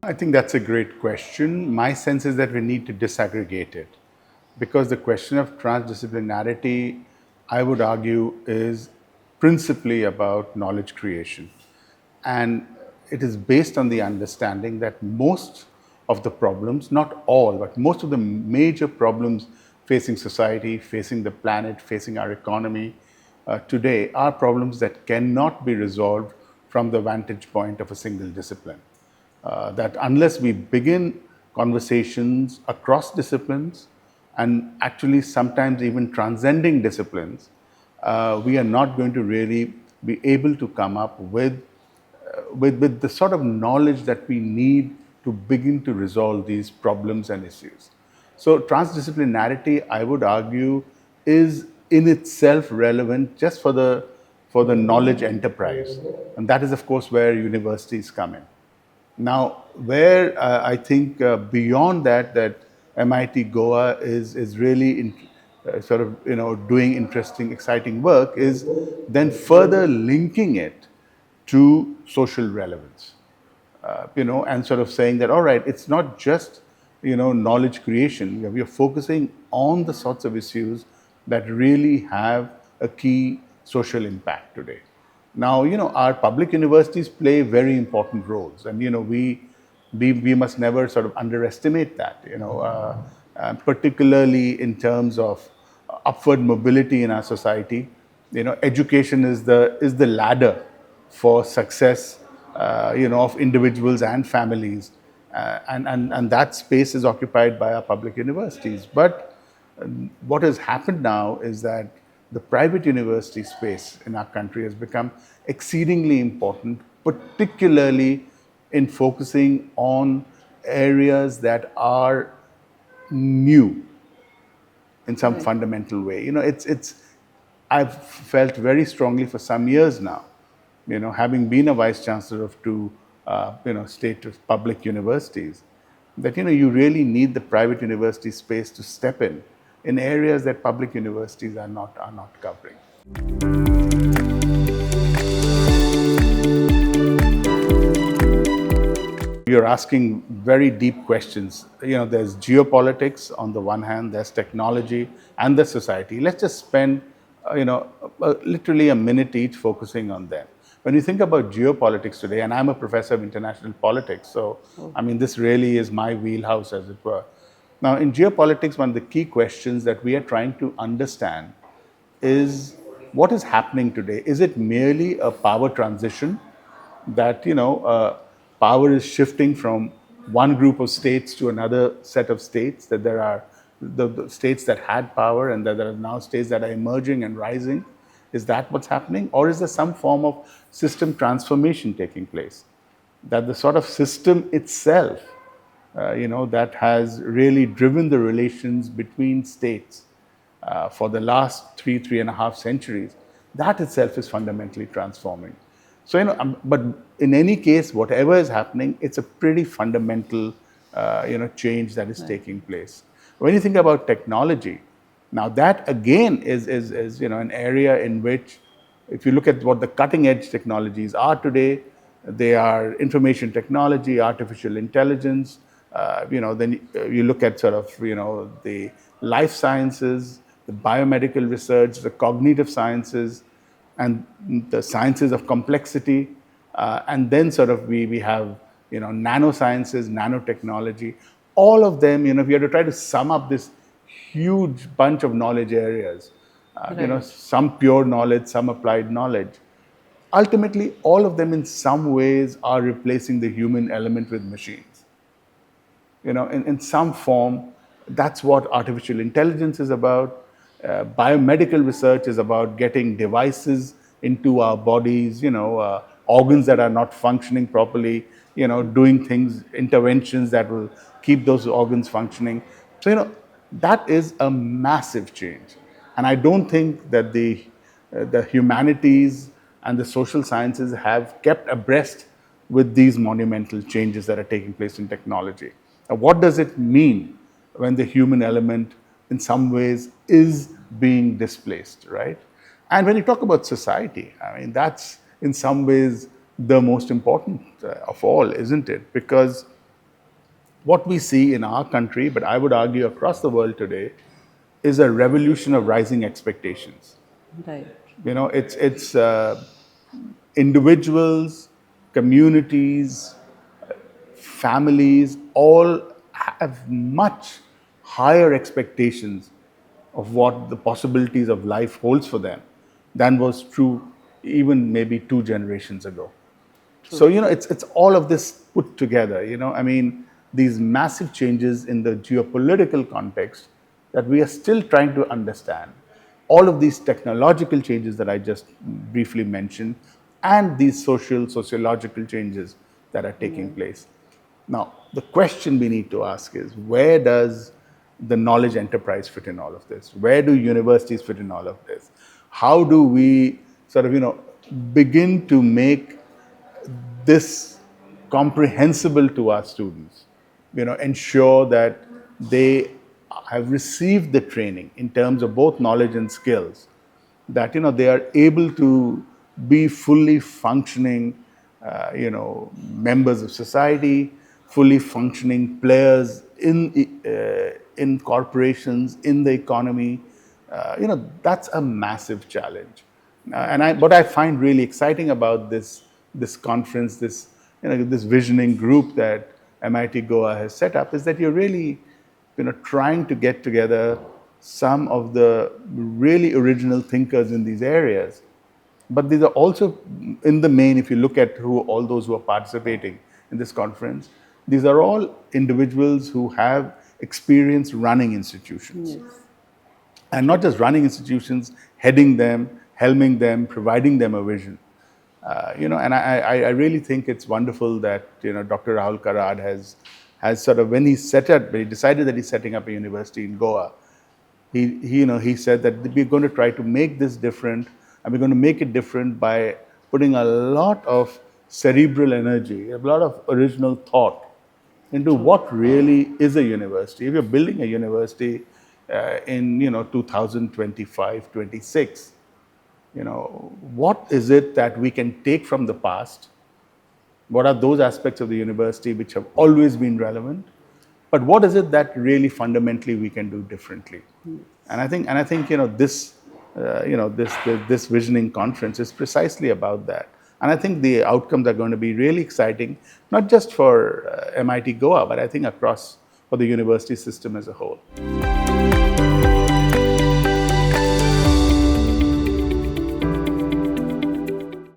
I think that's a great question. My sense is that we need to disaggregate it because the question of transdisciplinarity, I would argue, is principally about knowledge creation. And it is based on the understanding that most of the problems, not all, but most of the major problems facing society, facing the planet, facing our economy today are problems that cannot be resolved from the vantage point of a single discipline. That unless we begin conversations across disciplines and actually sometimes even transcending disciplines, we are not going to really be able to come up with the sort of knowledge that we need to begin to resolve these problems and issues. So transdisciplinarity, I would argue, is in itself relevant just for the knowledge enterprise. And that is, of course, where universities come in. Now, where I think beyond that, that MIT Goa is really sort of doing interesting, exciting work is then further linking it to social relevance. And sort of saying that, all right, it's not just, knowledge creation. We are focusing on the sorts of issues that really have a key social impact today. Now, our public universities play very important roles, and we must never sort of underestimate that. Particularly in terms of upward mobility in our society. Education is the ladder for success, of individuals and families, and that space is occupied by our public universities. But what has happened now is that the private university space in our country has become exceedingly important, particularly in focusing on areas that are new in some fundamental way. I've felt very strongly for some years now, having been a vice-chancellor of two, state public universities, that, you really need the private university space to step in areas that public universities are not covering. You're asking very deep questions. There's geopolitics on the one hand, there's technology and the society. Let's just spend, literally a minute each focusing on them. When you think about geopolitics today, and I'm a professor of international politics, so this really is my wheelhouse, as it were. Now, in geopolitics, one of the key questions that we are trying to understand is what is happening today. Is it merely a power transition that, power is shifting from one group of states to another set of states, that there are the states that had power and that there are now states that are emerging and rising? Is that what's happening? Or is there some form of system transformation taking place? That the sort of system itself, that has really driven the relations between states for the last three and a half centuries, that itself is fundamentally transforming. So, but in any case, whatever is happening, it's a pretty fundamental, change that is taking place. When you think about technology, now that again is an area in which, if you look at what the cutting edge technologies are today, they are information technology, artificial intelligence. Then you look at sort of the life sciences, the biomedical research, the cognitive sciences, and the sciences of complexity, and then sort of we have nanosciences, nanotechnology. All of them, if you have to try to sum up this huge bunch of knowledge areas, some pure knowledge, some applied knowledge. Ultimately, all of them in some ways are replacing the human element with machines. In some form, that's what artificial intelligence is about. Biomedical research is about getting devices into our bodies, organs that are not functioning properly, doing things, interventions that will keep those organs functioning. So, that is a massive change. And I don't think that the humanities and the social sciences have kept abreast with these monumental changes that are taking place in technology. Now, what does it mean when the human element in some ways is being displaced, right? And when you talk about society, that's in some ways the most important of all, isn't it? Because what we see in our country, but I would argue across the world today, is a revolution of rising expectations. Right. It's individuals, communities, families all have much higher expectations of what the possibilities of life holds for them than was true even maybe 2 generations ago. So, it's all of this put together, I mean, these massive changes in the geopolitical context that we are still trying to understand. All of these technological changes that I just briefly mentioned, and these sociological changes that are taking place. Now, the question we need to ask is, where does the knowledge enterprise fit in all of this? Where do universities fit in all of this? How do we sort of, begin to make this comprehensible to our students, ensure that they have received the training in terms of both knowledge and skills, that they are able to be fully functioning members of society, fully functioning players in corporations, in the economy. That's a massive challenge. What I find really exciting about this conference, this visioning group that MIT Goa has set up, is that you're really trying to get together some of the really original thinkers in these areas. But these are also, in the main, if you look at all those who are participating in this conference, these are all individuals who have experience running institutions. Yes. And not just running institutions, heading them, helming them, providing them a vision. And I really think it's wonderful that Dr. Rahul Karad has sort of, when he decided that he's setting up a university in Goa, he said that we're going to try to make this different, and we're going to make it different by putting a lot of cerebral energy, a lot of original thought into what really is a university. If you're building a university in 2025, 26, what is it that we can take from the past? What are those aspects of the university which have always been relevant? But what is it that really fundamentally we can do differently? And I think this visioning conference is precisely about that. And I think the outcomes are going to be really exciting, not just for MIT Goa, but I think across for the university system as a whole.